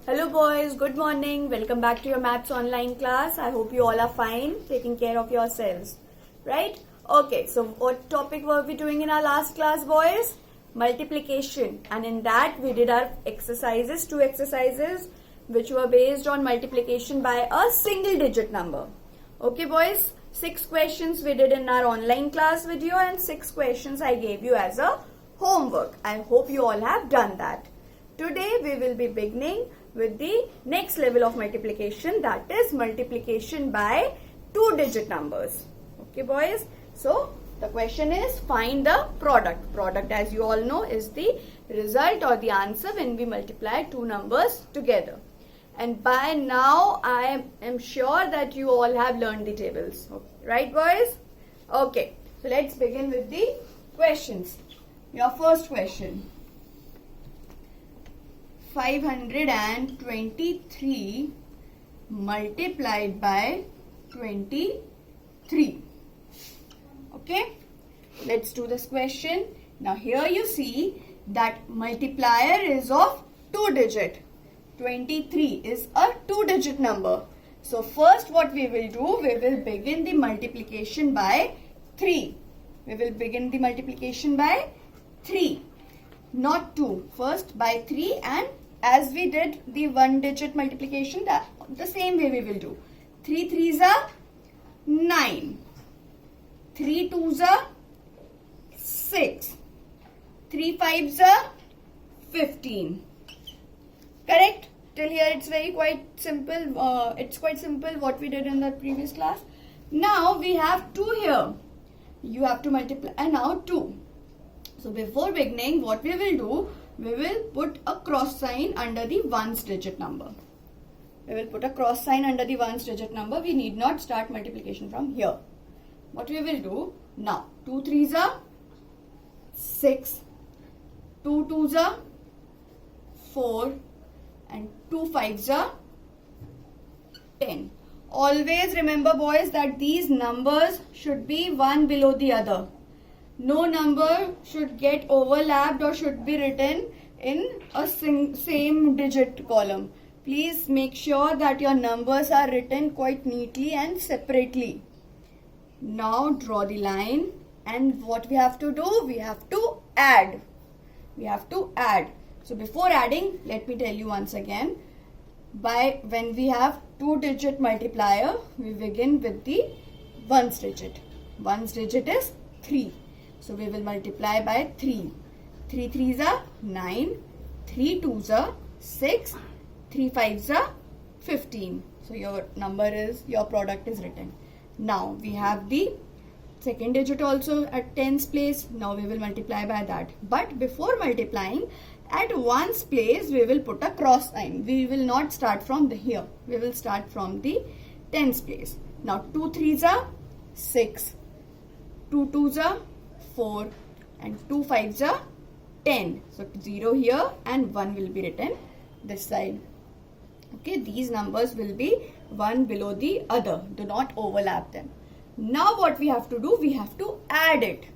Hello boys, good morning. Welcome back to your maths online class. I hope you all are fine, taking care of yourselves. Right? Okay, so what topic were we doing in our last class, boys? Multiplication. And in that we did our exercises, 2 exercises which were based on multiplication by a single digit number. Okay boys, 6 questions we did in our online class video and 6 questions I gave you as a homework. I hope you all have done that. Today we will be beginning with the next level of multiplication, that is multiplication by 2-digit numbers. Okay boys, so the question is find the product. Product, as you all know, is the result or the answer when we multiply 2 numbers together. And by now I am sure that you all have learned the tables. Right boys? Okay, so let's begin with the questions. Your first question. 523 multiplied by 23. Okay, let's do this question. Now here you see that multiplier is of 2-digit. 23 is a 2-digit number. So first what we will do, we will begin the multiplication by 3. We will begin the multiplication by 3. Not 2. First by 3, and as we did the 1-digit multiplication, the same way we will do. 3 3s are 9. 3 2s are 6. 3 5s are 15. Correct? Till here it's quite simple. It's quite simple what we did in the previous class. Now we have 2 here. You have to multiply, and now 2. So before beginning, what we will do, we will put a cross sign under the 1's digit number. We will put a cross sign under the 1's digit number. We need not start multiplication from here. What we will do now, 2 3s are 6, 2 2s are 4, and 2 5s are 10. Always remember boys that these numbers should be one below the other. No number should get overlapped or should be written in a same digit column. Please make sure that your numbers are written quite neatly and separately. Now draw the line, and what we have to do, we have to add. We have to add. So before adding, let me tell you once again, when we have 2-digit multiplier, we begin with the 1's digit. 1's digit is 3. So we will multiply by 3. 3 3s are 9. 3 2s are 6. 3 5s are 15. So your product is written. Now we have the second digit also at 10's place. Now we will multiply by that. But before multiplying, at 1's place we will put a cross sign. We will not start from here. We will start from the 10's place. Now 2 3s are 6. 2 2s are 4, and 2 5s are 10. So 0 here and 1 will be written this side. Okay, these numbers will be one below the other. Do not overlap them. Now what we have to do, we have to add it.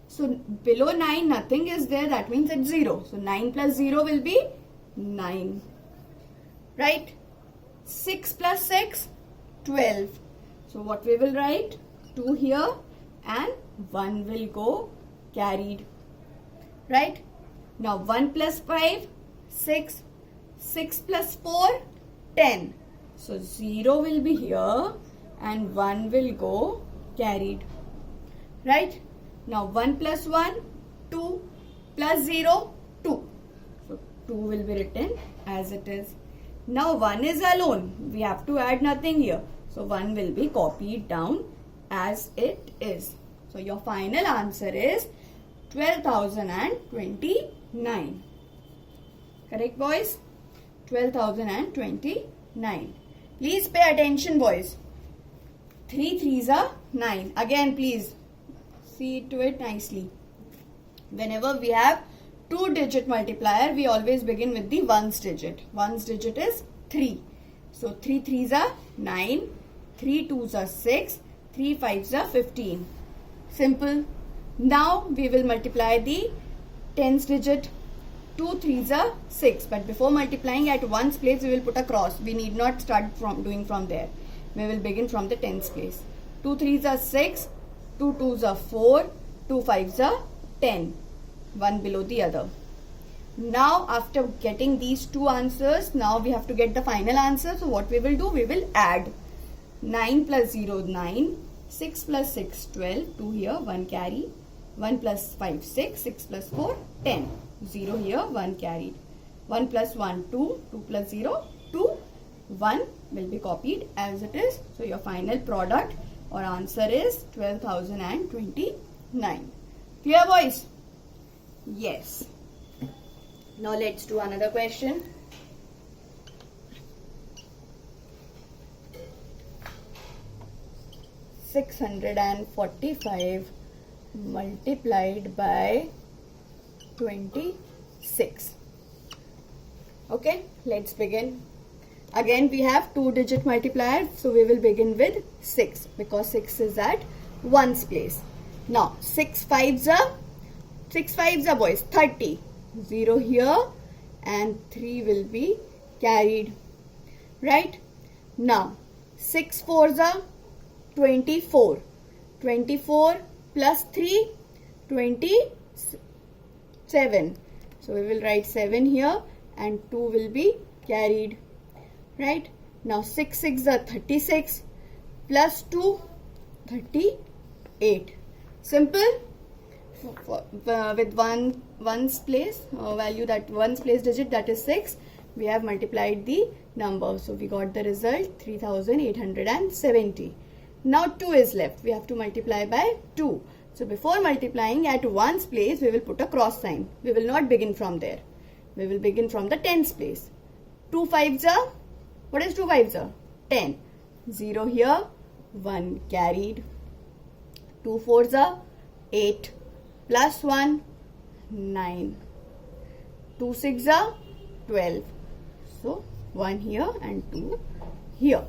So below 9 nothing is there, that means it's 0. So 9 plus 0 will be 9. Right? 6 plus 6, 12. So what we will write? 2 here and 1 will go carried. Right? Now 1 plus 5, 6. 6 plus 4, 10. So 0 will be here and 1 will go carried. Right? Now 1 plus 1, 2, plus 0, 2. So 2 will be written as it is. Now 1 is alone. We have to add nothing here. So 1 will be copied down as it is. So your final answer is 12,029. Correct boys? 12,029. Please pay attention boys. 3 3s are 9. Again please see to it nicely. Whenever we have 2-digit multiplier, we always begin with the 1's digit. 1's digit is 3. So 3 3s are 9. 3 2s are 6. 3 5s are 15. Simple. Now we will multiply the 10's digit. 2 3s are 6. But before multiplying at ones place, we will put a cross. We need not start doing from there. We will begin from the tens place. 2 3s are 6, 2 2s are 4, 2 5s are 10. One below the other. Now after getting these two answers, now we have to get the final answer. So what we will do, we will add 9 plus 0 9, 6 plus 6 12, 2 here, 1 carry, 1 plus 5 6, 6 plus 4 10, 0 here, 1 carried, 1 plus 1 2, 2 plus 0 2, 1 will be copied as it is. So your final product or answer is 12,029. Clear boys? Yes. Now let's do another question. $645 multiplied by 26. Okay, let's begin. Again we have two-digit multiplier, so we will begin with 6 because 6 is at ones place. Now 6 5s are boys 30. 0 here and 3 will be carried, right? Now 6 4s are 24. 24 plus 3 27. So we will write 7 here and 2 will be carried, right? Now 6 6 are 36 plus 2 38. Simple. With ones place value, that ones place digit, that is 6, we have multiplied the number, so we got the result 3870. Now 2 is left, we have to multiply by 2. So before multiplying at ones place, we will put a cross sign. We will not begin from there, we will begin from the tens place. 2 5s are, what is 2 5s are? 10. 0 here, 1 carried. 2 4s are 8 plus 1 9. 2 6 are 12. So 1 here and 2 here.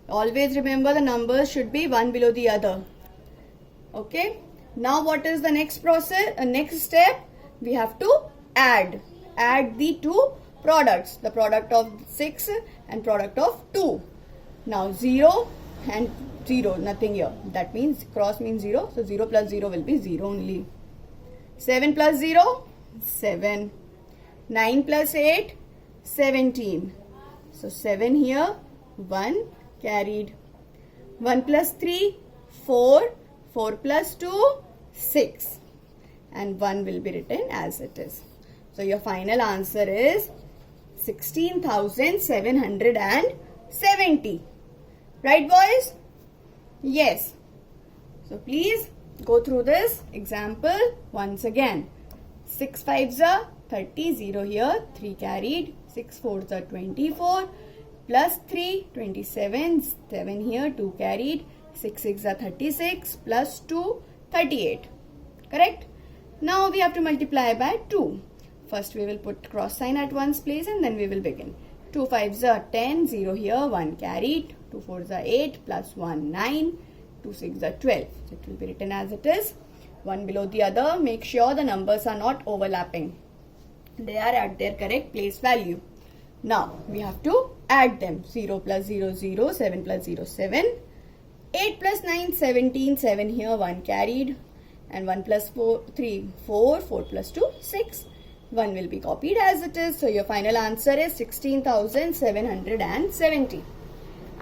Always remember the numbers should be one below the other. Okay. Now what is the next process? Next step, we have to add the two products, the product of 6 and product of 2. Now 0 and 0, nothing here. That means cross means 0. So 0 plus 0 will be 0 only. 7 plus 0, 7. 9 plus 8, 17. So 7 here, 1 carried. 1 plus 3, 4. 4 plus 2, 6. And 1 will be written as it is. So your final answer is 16,770. Right boys? Yes. So please go through this example once again. 6 5s are 30, 0 here, 3 carried. 6 4s are 24, plus 3, 27, 7 here, 2 carried. 6 6 are 36, plus 2, 38. Correct? Now we have to multiply by 2. First we will put cross sign at ones place and then we will begin. 2 5s are 10, 0 here, 1 carried. 2 4s are 8, plus 1 9. 2 6s are 12. So it will be written as it is. One below the other. Make sure the numbers are not overlapping. They are at their correct place value. Now we have to add them. 0 plus 0 0, 7 plus 0 7. 8 plus 9 17, 7 here, 1 carried. And 1 plus 4 3 4, 4 plus 2 6. 1 will be copied as it is. So your final answer is 16,770.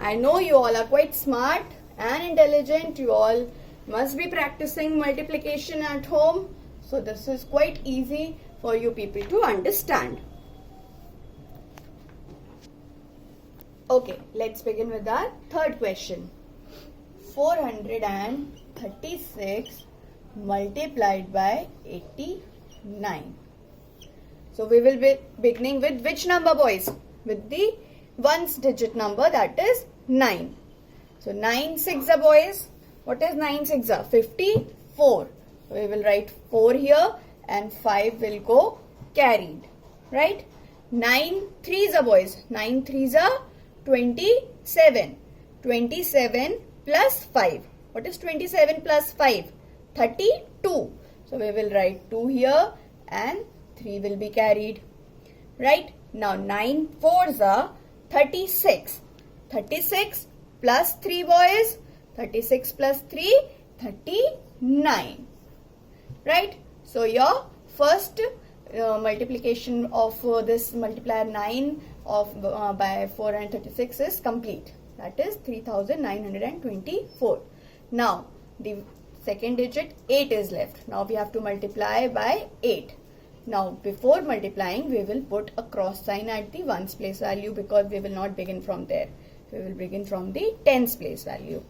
I know you all are quite smart and intelligent. You all must be practicing multiplication at home. So this is quite easy for you people to understand. Okay, let's begin with our third question. 436 multiplied by 89. So we will be beginning with which number, boys? With the ones digit number, that is 9. So 9 6 are, boys. What is 9 6 are? 54. So we will write 4 here and 5 will go carried. Right? 9 3s are, boys. 9 3s are 27. 27 plus 5. What is 27 plus 5? 32. So we will write 2 here and 3 will be carried. Right? Now 9 4s are 36. 36 plus 3 boys. 36 plus 3, 39. Right? So your first multiplication of this multiplier 9 of by 436 is complete. That is 3924. Now the second digit 8 is left. Now we have to multiply by 8. Now before multiplying we will put a cross sign at the ones place value because we will not begin from there. We will begin from the tens place value.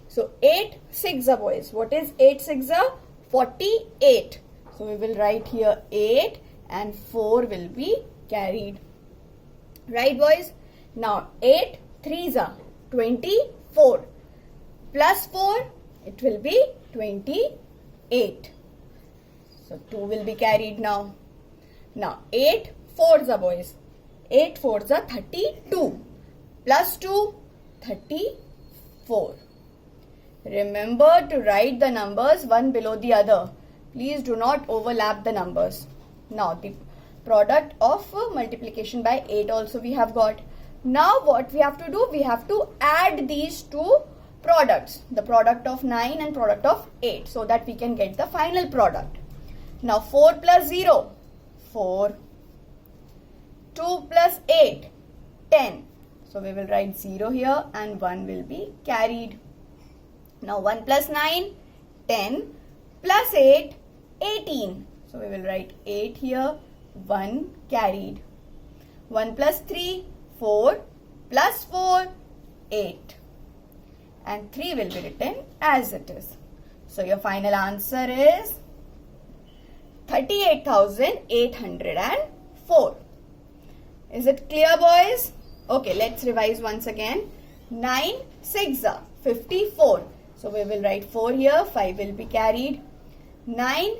So 8 6 are boys. What is 8 6 are? 48. So we will write here 8 and 4 will be carried. Right boys? Now 8 3s are 24. Plus 4 it will be 28. So 2 will be carried now. Now 8 4s are boys. 8 4s are 32. Plus 2 34. Remember to write the numbers one below the other. Please do not overlap the numbers. Now the product of multiplication by 8 also we have got. Now what we have to do? We have to add these two products. The product of 9 and product of 8 so that we can get the final product. Now 4 plus 0, 4. 2 plus 8, 10. So we will write 0 here and 1 will be carried. Now 1 plus 9, 10. Plus 8, 18. So we will write 8 here, 1 carried. 1 plus 3, 4. Plus 4, 8. And 3 will be written as it is. So your final answer is 38,804. Is it clear boys? Okay, let's revise once again. 9 6 are 54. So we will write 4 here, 5 will be carried. 9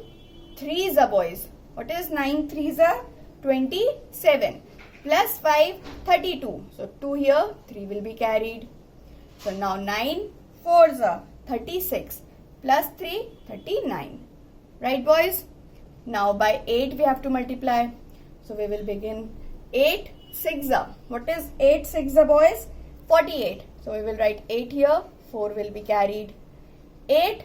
3s are boys. What is 9 3s are? 27. Plus 5, 32. So 2 here, 3 will be carried. So now 9 4s are 36. Plus 3, 39. Right boys? Now by 8 we have to multiply. So we will begin 8 6 are. What is 8 6 are boys? 48. So we will write 8 here, 4 will be carried. 8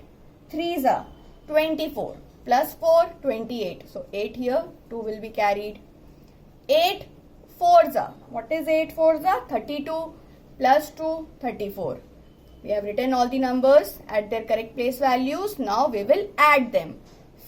3s are 24. Plus 4, 28. So 8 here, 2 will be carried. 8 4s are. What is 8 4s are? 32. Plus 2, 34. We have written all the numbers at their correct place values. Now we will add them.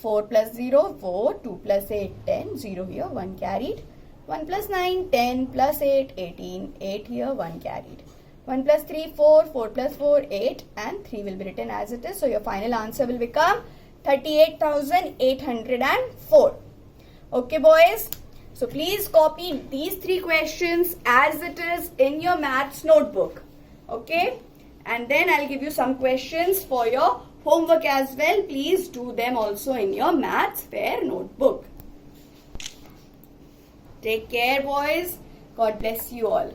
4 plus 0, 4. 2 plus 8, 10. 0 here, 1 carried. 1 plus 9, 10. Plus 8, 18. 8 here, 1 carried. 1 plus 3, 4. 4 plus 4, 8. And 3 will be written as it is. So your final answer will become 38,804. Okay boys. So please copy these 3 questions as it is in your maths notebook. Okay. And then I'll give you some questions for your homework as well. Please do them also in your maths fair notebook. Take care boys. God bless you all.